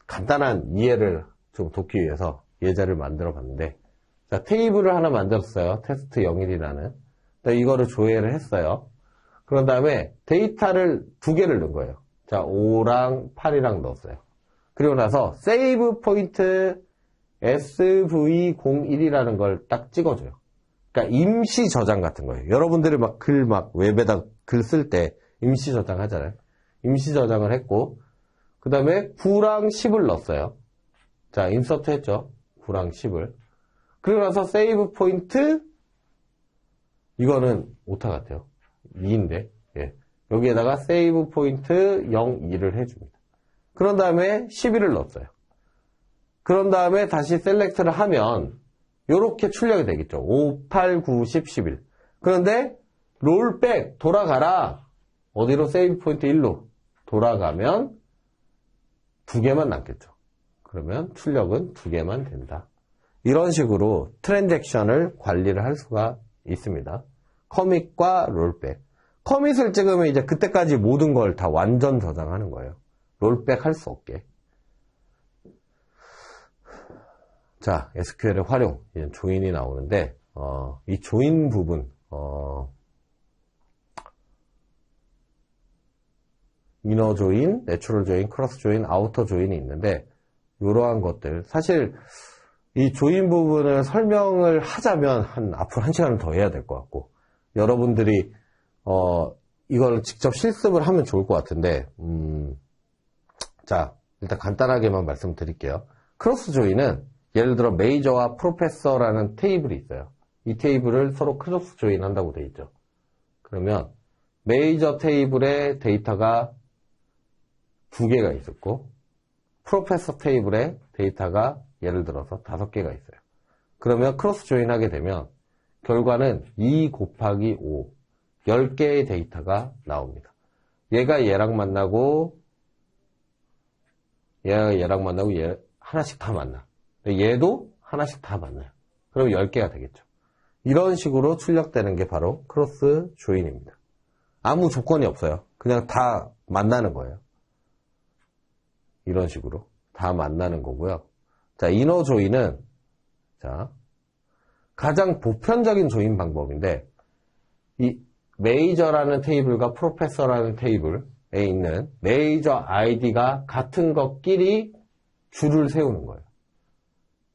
간단한 이해를 좀 돕기 위해서 예제를 만들어 봤는데, 자, 테이블을 하나 만들었어요. 테스트 01이라는. 이거를 조회를 했어요. 그런 다음에 데이터를 2개를 넣은 거예요. 자, 5랑 8이랑 넣었어요. 그리고 나서 세이브 포인트 SV01이라는 걸 딱 찍어줘요. 그러니까 임시 저장 같은 거예요. 여러분들이 웹에다 글 쓸 때 임시 저장 하잖아요. 임시 저장을 했고, 그 다음에 9랑 10을 넣었어요. 자, 인서트 했죠. 9랑 10을. 그리고 나서 세이브 포인트, 이거는 오타 같아요. 2인데, 예. 여기에다가 세이브 포인트 02를 해줍니다. 그런 다음에 11을 넣었어요. 그런 다음에 다시 셀렉트를 하면, 요렇게 출력이 되겠죠. 5, 8, 9, 10, 11. 그런데, 롤백, 돌아가라. 어디로? 세이브 포인트 1로 돌아가면 2개만 남겠죠. 그러면 출력은 2개만 된다. 이런 식으로 트랜잭션을 관리를 할 수가 있습니다. 커밋과 롤백. 커밋을 찍으면 이제 그때까지 모든 걸 다 완전 저장하는 거예요. 롤백 할 수 없게. 자, SQL의 활용. 이제 조인이 나오는데, 이 조인 부분, 이너 조인, 내추럴 조인, 크로스 조인, 아우터 조인이 있는데, 이러한 것들. 사실, 이 조인 부분을 설명을 하자면 앞으로 1시간을 더 해야 될 것 같고, 여러분들이, 이걸 직접 실습을 하면 좋을 것 같은데, 자, 일단 간단하게만 말씀드릴게요. 크로스 조인은 예를 들어 메이저와 프로페서라는 테이블이 있어요. 이 테이블을 서로 크로스 조인 한다고 돼 있죠. 그러면 메이저 테이블에 데이터가 2개가 있었고, 프로페서 테이블에 데이터가 예를 들어서 5개가 있어요. 그러면 크로스 조인 하게 되면 결과는 2 곱하기 5, 10개의 데이터가 나옵니다. 얘가 얘랑 만나고 얘가 얘랑 만나고 얘 하나씩 다 만나. 얘도 하나씩 다 만나요. 그럼 10개가 되겠죠. 이런 식으로 출력되는 게 바로 크로스 조인입니다. 아무 조건이 없어요. 그냥 다 만나는 거예요. 이런 식으로 다 만나는 거고요. 자, 이너 조인은 자, 가장 보편적인 조인 방법인데 이 메이저라는 테이블과 프로페서라는 테이블에 있는 메이저 아이디가 같은 것끼리 줄을 세우는 거예요.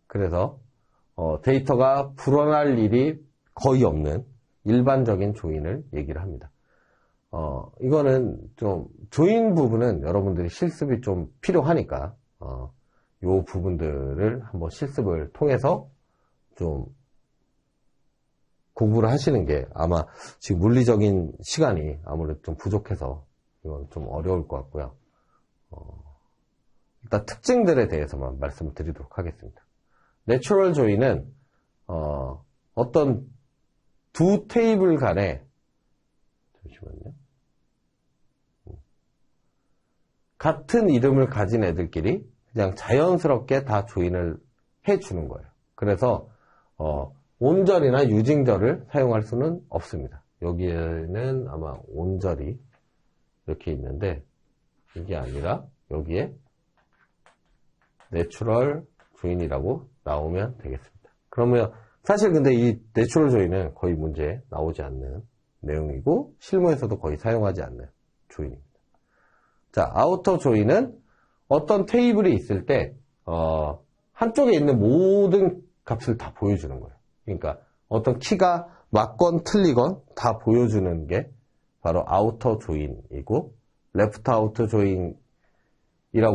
그래서 데이터가 불어날 일이 거의 없는 일반적인 조인을 얘기를 합니다. 이거는 좀 조인 부분은 여러분들이 실습이 좀 필요하니까 요 부분들을 한번 실습을 통해서 좀 공부를 하시는 게 아마 지금 물리적인 시간이 아무래도 좀 부족해서 이건 좀 어려울 것 같고요. 일단 특징들에 대해서만 말씀을 드리도록 하겠습니다. 내추럴 조인은 어떤 두 테이블 간에 잠시만요. 같은 이름을 가진 애들끼리 그냥 자연스럽게 다 조인을 해주는 거예요. 그래서 온절이나 유징절을 사용할 수는 없습니다. 여기에는 아마 온절이 이렇게 있는데 이게 아니라 여기에 내추럴 조인이라고 나오면 되겠습니다. 그러면 사실 근데 이 내추럴 조인은 거의 문제에 나오지 않는 내용이고 실무에서도 거의 사용하지 않는 조인입니다. 자, 아우터 조인은 어떤 테이블이 있을 때 한쪽에 있는 모든 값을 다 보여주는 거예요. 그러니까 어떤 키가 맞건 틀리건 다 보여주는 게 바로 아우터 조인이고, 레프트 아우터 조인이라고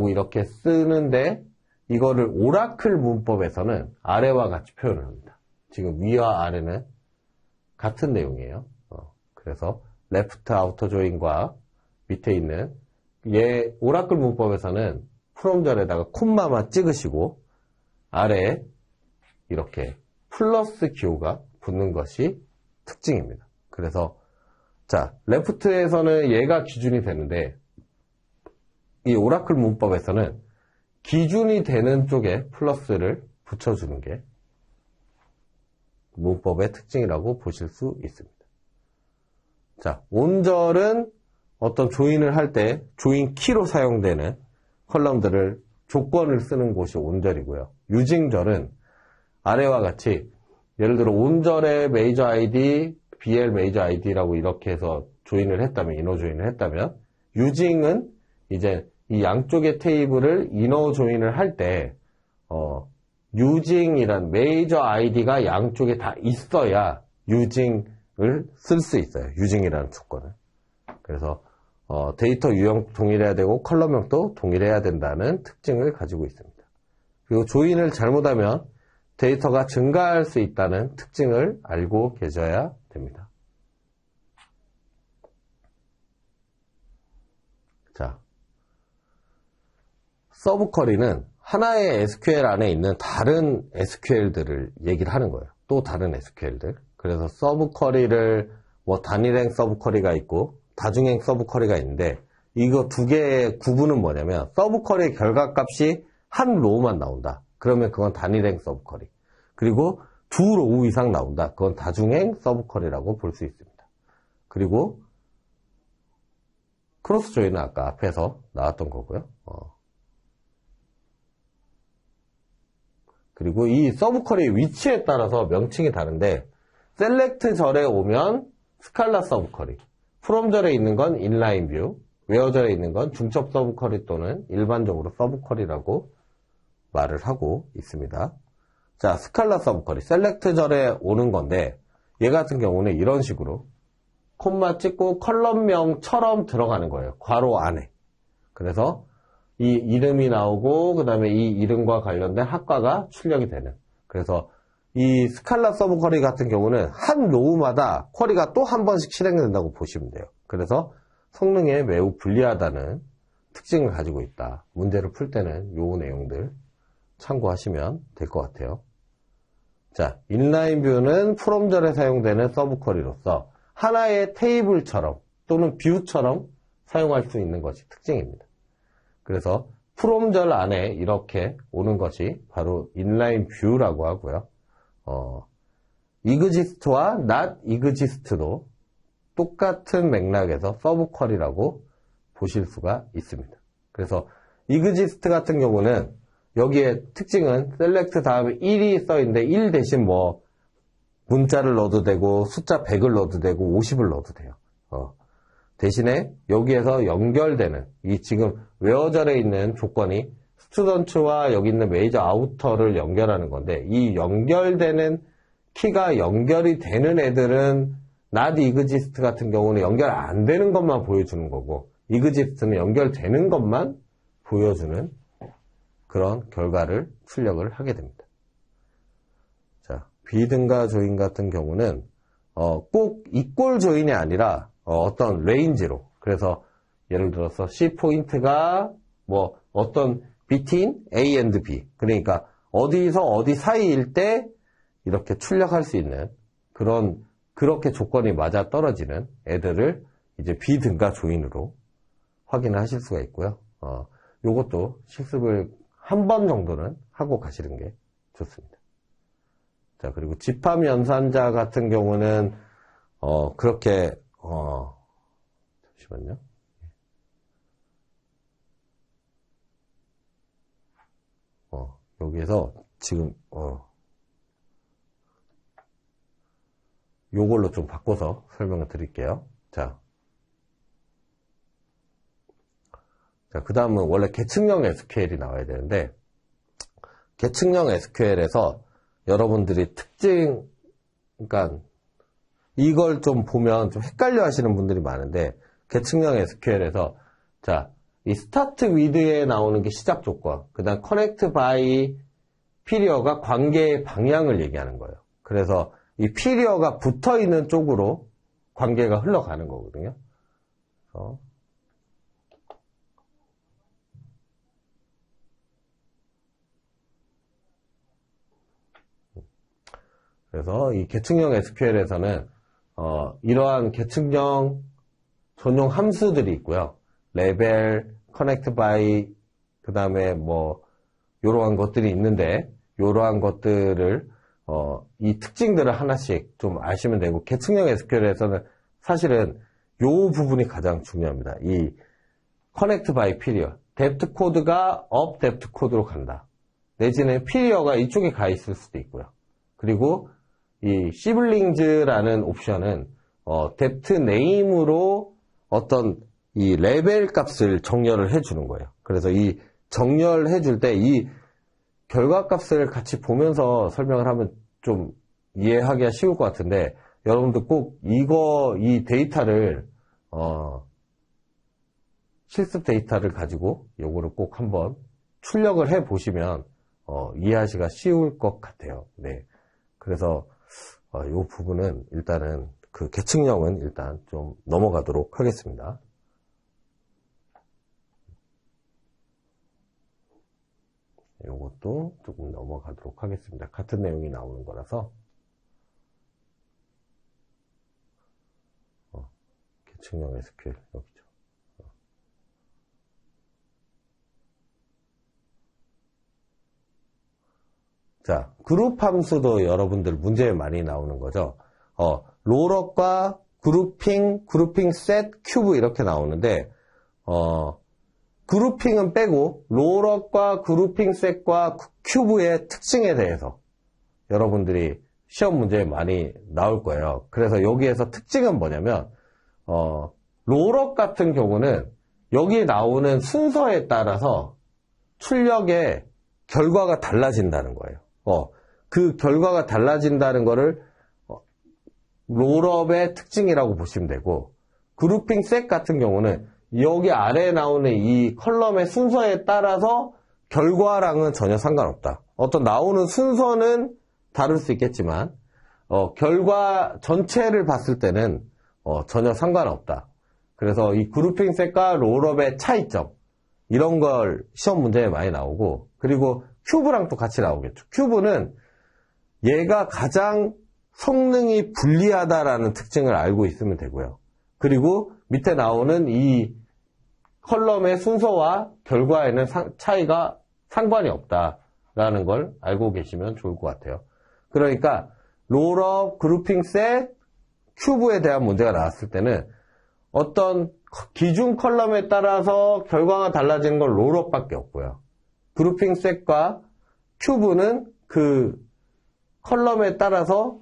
이렇게 쓰는데, 이거를 오라클 문법에서는 아래와 같이 표현을 합니다. 지금 위와 아래는 같은 내용이에요. 그래서 레프트 아우터 조인과 밑에 있는 오라클 문법에서는 프롬절에다가 콤마만 찍으시고 아래에 이렇게 플러스 기호가 붙는 것이 특징입니다. 그래서 자, 레프트에서는 얘가 기준이 되는데 이 오라클 문법에서는 기준이 되는 쪽에 플러스를 붙여주는 게 문법의 특징이라고 보실 수 있습니다. 자, 온절은 어떤 조인을 할 때 조인 키로 사용되는 컬럼들을 조건을 쓰는 곳이 온절이고요. 유징절은 아래와 같이 예를 들어 온절의 메이저 아이디, BL 메이저 아이디라고 이렇게 해서 조인을 했다면, 이너 조인을 했다면, 유징은 이제 이 양쪽의 테이블을 이너 조인을 할 때 유징이란 메이저 아이디가 양쪽에 다 있어야 유징을 쓸 수 있어요. 유징이라는 조건을. 그래서 데이터 유형 동일해야 되고 컬럼명도 동일해야 된다는 특징을 가지고 있습니다. 그리고 조인을 잘못하면 데이터가 증가할 수 있다는 특징을 알고 계셔야 됩니다. 자, 서브 쿼리는 하나의 SQL 안에 있는 다른 SQL들을 얘기를 하는 거예요. 또 다른 SQL들. 그래서 서브 쿼리를 단일행 서브 쿼리가 있고 다중행 서브 쿼리가 있는데, 이거 두 개의 구분은 뭐냐면, 서브 쿼리의 결과값이 한 로우만 나온다. 그러면 그건 단일행 서브 쿼리. 그리고 두 로우 이상 나온다. 그건 다중행 서브 쿼리라고 볼 수 있습니다. 그리고 크로스 조인은 아까 앞에서 나왔던 거고요. 그리고 이 서브 쿼리의 위치에 따라서 명칭이 다른데, 셀렉트 절에 오면 스칼라 서브 쿼리, 프롬 절에 있는 건 인라인 뷰, 웨어 절에 있는 건 중첩 서브 쿼리 또는 일반적으로 서브 쿼리라고 말을 하고 있습니다. 자, 스칼라 서브 쿼리, 셀렉트 절에 오는 건데, 얘 같은 경우는 이런 식으로 콤마 찍고 컬럼명처럼 들어가는 거예요. 괄호 안에. 그래서 이 이름이 나오고 그 다음에 이 이름과 관련된 학과가 출력이 되는. 그래서 이 스칼라 서브 쿼리 같은 경우는 한 로우마다 쿼리가 또 한 번씩 실행된다고 보시면 돼요. 그래서 성능에 매우 불리하다는 특징을 가지고 있다. 문제를 풀 때는 요 내용들 참고하시면 될 것 같아요. 자, 인라인 뷰는 프롬절에 사용되는 서브 쿼리로서 하나의 테이블처럼 또는 뷰처럼 사용할 수 있는 것이 특징입니다. 그래서 프롬절 안에 이렇게 오는 것이 바로 인라인 뷰라고 하고요. EXIST와 not EXIST도 똑같은 맥락에서 서브 쿼리라고 보실 수가 있습니다. 그래서 EXIST 같은 경우는 여기에 특징은 셀렉트 다음에 1이 써있는데 1 대신 문자를 넣어도 되고 숫자 100을 넣어도 되고 50을 넣어도 돼요. 대신에 여기에서 연결되는 이 지금 웨어절에 있는 조건이 스튜던트와 여기 있는 메이저 아우터를 연결하는 건데, 이 연결되는 키가 연결이 되는 애들은 not exist 같은 경우는 연결 안 되는 것만 보여주는 거고, exist는 연결되는 것만 보여주는 그런 결과를 출력을 하게 됩니다. 자, 비등가 조인 같은 경우는 꼭 이꼴 조인이 아니라 어떤 레인지로, 그래서 예를 들어서 C 포인트가 어떤 between A and B, 그러니까 어디서 어디 사이일 때 이렇게 출력할 수 있는 그렇게 조건이 맞아 떨어지는 애들을 이제 비등가 조인으로 확인을 하실 수가 있고요. 요것도 실습을 한 번 정도는 하고 가시는 게 좋습니다. 자, 그리고 집합 연산자 같은 경우는 그렇게 잠시만요. 여기에서 지금 요걸로 좀 바꿔서 설명을 드릴게요. 자, 자, 그 다음은 원래 계층형 SQL이 나와야 되는데, 계층형 SQL에서 여러분들이 특징, 그러니까 이걸 좀 보면 좀 헷갈려 하시는 분들이 많은데, 계층형 SQL에서, 자, 이 start with에 나오는 게 시작 조건, 그 다음 connect by period가 관계의 방향을 얘기하는 거예요. 그래서 이 period가 붙어 있는 쪽으로 관계가 흘러가는 거거든요. 그래서 이 계층형 SQL에서는 이러한 계층형 전용 함수들이 있고요. 레벨, connect by, 그 다음에 뭐 이러한 것들이 있는데 이러한 것들을 이 특징들을 하나씩 좀 아시면 되고, 계층형 SQL에서는 사실은 이 부분이 가장 중요합니다. 이 connect by period, depth 코드가 up depth 코드로 간다. 내지는 period가 이쪽에 가 있을 수도 있고요. 그리고 이 시블링즈라는 옵션은 depth name으로 어떤 이 레벨 값을 정렬을 해주는 거예요. 그래서 이 정렬해 줄 때 이 결과 값을 같이 보면서 설명을 하면 좀 이해하기가 쉬울 것 같은데, 여러분들 꼭 이 데이터를 실습 데이터를 가지고 요거를 꼭 한번 출력을 해 보시면 이해하시기가 쉬울 것 같아요. 네. 그래서 요 부분은 일단은 그 계층형은 일단 좀 넘어가도록 하겠습니다. 요것도 조금 넘어가도록 하겠습니다. 같은 내용이 나오는 거라서. 계층형 SQL 여기죠. 자, 그룹 함수도 여러분들 문제에 많이 나오는 거죠. 롤업과 그룹핑 셋, 큐브 이렇게 나오는데, 그룹핑은 빼고 롤업과 그룹핑 셋과 큐브의 특징에 대해서 여러분들이 시험 문제에 많이 나올 거예요. 그래서 여기에서 특징은 뭐냐면, 롤업 같은 경우는 여기 나오는 순서에 따라서 출력의 결과가 달라진다는 거예요. 그 결과가 달라진다는 거를 롤업의 특징이라고 보시면 되고, 그룹핑 셋 같은 경우는 여기 아래에 나오는 이 컬럼의 순서에 따라서 결과랑은 전혀 상관없다. 어떤 나오는 순서는 다를 수 있겠지만 결과 전체를 봤을 때는 전혀 상관없다. 그래서 이 그룹핑 셋과 롤업의 차이점, 이런 걸 시험 문제에 많이 나오고, 그리고 큐브랑 또 같이 나오겠죠. 큐브는 얘가 가장 성능이 불리하다라는 특징을 알고 있으면 되고요. 그리고 밑에 나오는 이 컬럼의 순서와 결과에는 차이가 상관이 없다라는 걸 알고 계시면 좋을 것 같아요. 그러니까 롤업, 그룹핑 셋, 큐브에 대한 문제가 나왔을 때는 어떤 기준 컬럼에 따라서 결과가 달라지는 건 롤업밖에 없고요. 그룹핑 셋과 큐브는 그 컬럼에 따라서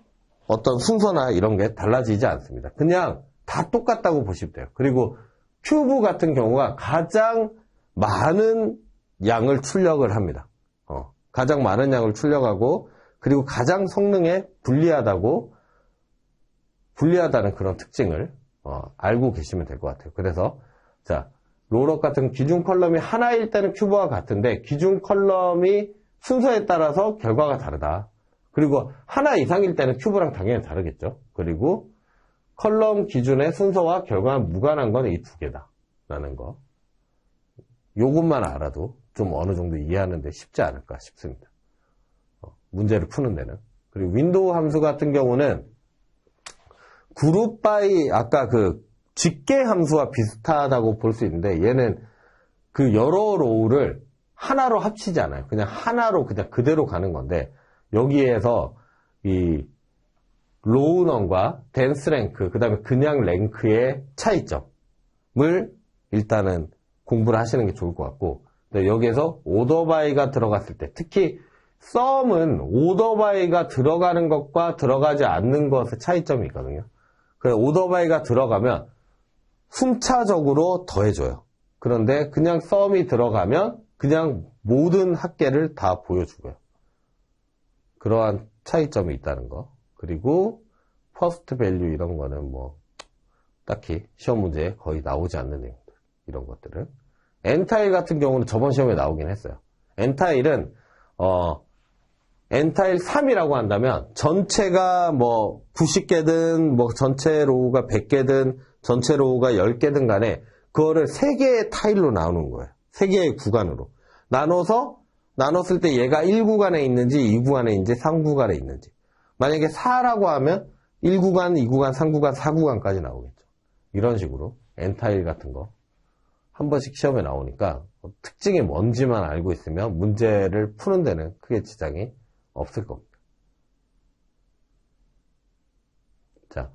어떤 순서나 이런 게 달라지지 않습니다. 그냥 다 똑같다고 보시면 돼요. 그리고 큐브 같은 경우가 가장 많은 양을 출력을 합니다. 가장 많은 양을 출력하고, 그리고 가장 성능에 불리하다는 그런 특징을 알고 계시면 될 것 같아요. 그래서 자, 롤업 같은 기준 컬럼이 하나일 때는 큐브와 같은데, 기준 컬럼이 순서에 따라서 결과가 다르다. 그리고 하나 이상일 때는 큐브랑 당연히 다르겠죠. 그리고 컬럼 기준의 순서와 결과가 무관한 건 이 두 개다라는 거. 요것만 알아도 좀 어느 정도 이해하는데 쉽지 않을까 싶습니다. 문제를 푸는 데는. 그리고 윈도우 함수 같은 경우는 그룹 바이, 아까 그 집계 함수와 비슷하다고 볼 수 있는데, 얘는 그 여러 로우를 하나로 합치지 않아요. 그냥 하나로 그냥 그대로 가는 건데, 여기에서 이 로우넘과 댄스 랭크, 그 다음에 그냥 랭크의 차이점을 일단은 공부를 하시는 게 좋을 것 같고, 여기에서 오더바이가 들어갔을 때, 특히 썸은 오더바이가 들어가는 것과 들어가지 않는 것의 차이점이 있거든요. 그래서 오더바이가 들어가면 순차적으로 더해줘요. 그런데 그냥 썸이 들어가면 그냥 모든 합계를 다 보여주고요. 그러한 차이점이 있다는 거. 그리고 퍼스트 밸류 이런 거는 뭐 딱히 시험 문제에 거의 나오지 않는 내용들. 이런 것들은. 엔타일 같은 경우는 저번 시험에 나오긴 했어요. 엔타일은 엔타일 3이라고 한다면 전체가 뭐 90개든 뭐 전체 로우가 100개든 전체 로우가 10개든 간에 그거를 3개의 타일로 나누는 거예요. 3개의 구간으로. 나눴을 때 얘가 1구간에 있는지 2구간에 있는지 3구간에 있는지. 만약에 4라고 하면 1구간, 2구간, 3구간, 4구간까지 나오겠죠. 이런 식으로 엔타일 같은 거 한 번씩 시험에 나오니까 특징이 뭔지만 알고 있으면 문제를 푸는 데는 크게 지장이 없을 겁니다. 자,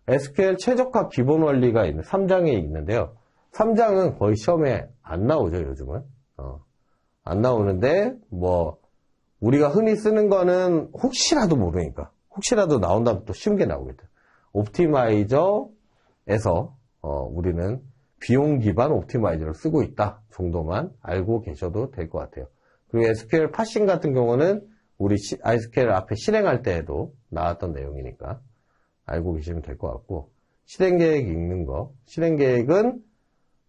SQL 최적화 기본 원리가 있는 3장에 있는데요. 3장은 거의 시험에 안 나오죠, 요즘은. 안 나오는데, 뭐, 우리가 흔히 쓰는 거는 혹시라도 모르니까. 혹시라도 나온다면 또 쉬운 게 나오겠죠. 옵티마이저에서, 우리는 비용 기반 옵티마이저를 쓰고 있다 정도만 알고 계셔도 될 것 같아요. 그리고 SQL 파싱 같은 경우는 우리 SQL 앞에 실행할 때에도 나왔던 내용이니까 알고 계시면 될 것 같고, 실행계획 읽는 거. 실행계획은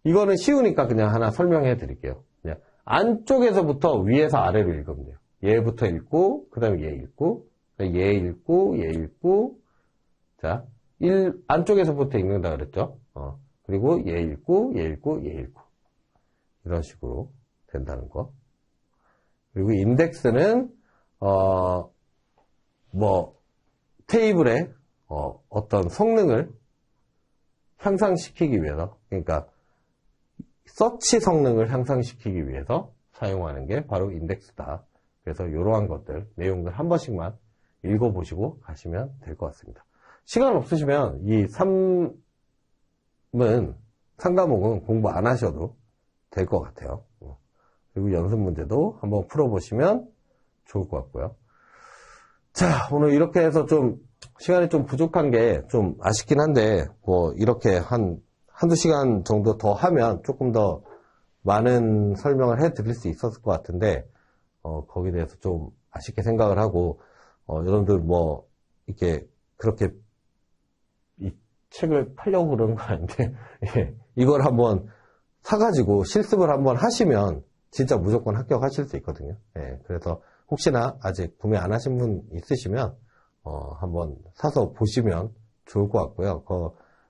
이거는 쉬우니까 그냥 하나 설명해 드릴게요. 그냥 안쪽에서부터 위에서 아래로 읽으면 돼요. 얘부터 읽고, 그 다음에 얘 읽고, 얘 읽고, 얘 읽고, 자, 안쪽에서부터 읽는다 그랬죠? 그리고 얘 읽고, 얘 읽고, 얘 읽고. 이런 식으로 된다는 거. 그리고 인덱스는, 테이블에, 어떤 성능을 향상시키기 위해서, 그러니까, 서치 성능을 향상시키기 위해서 사용하는 게 바로 인덱스다. 그래서 이러한 것들, 내용들 한 번씩만 읽어보시고 가시면 될 것 같습니다. 시간 없으시면 이 3과목은 공부 안 하셔도 될 것 같아요. 그리고 연습 문제도 한번 풀어보시면 좋을 것 같고요. 자, 오늘 이렇게 해서 좀 시간이 좀 부족한 게 좀 아쉽긴 한데, 뭐 이렇게 한두 시간 정도 더 하면 조금 더 많은 설명을 해드릴 수 있었을 것 같은데, 거기에 대해서 좀 아쉽게 생각을 하고, 여러분들 뭐, 이렇게, 그렇게, 이 책을 팔려고 그러는 거 아닌데, 예, 이걸 한번 사가지고 실습을 한번 하시면, 진짜 무조건 합격하실 수 있거든요. 예, 그래서 혹시나 아직 구매 안 하신 분 있으시면, 한번 사서 보시면 좋을 것 같고요.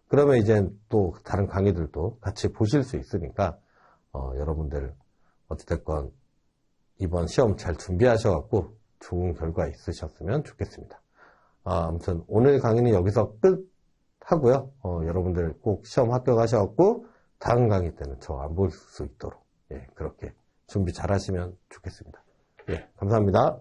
그러면 이제 또 다른 강의들도 같이 보실 수 있으니까, 여러분들, 어찌됐건, 이번 시험 잘 준비하셔갖고 좋은 결과 있으셨으면 좋겠습니다. 아무튼 오늘 강의는 여기서 끝 하고요. 여러분들 꼭 시험 합격하셔갖고 다음 강의 때는 저 안 볼 수 있도록, 예, 그렇게 준비 잘 하시면 좋겠습니다. 예, 감사합니다.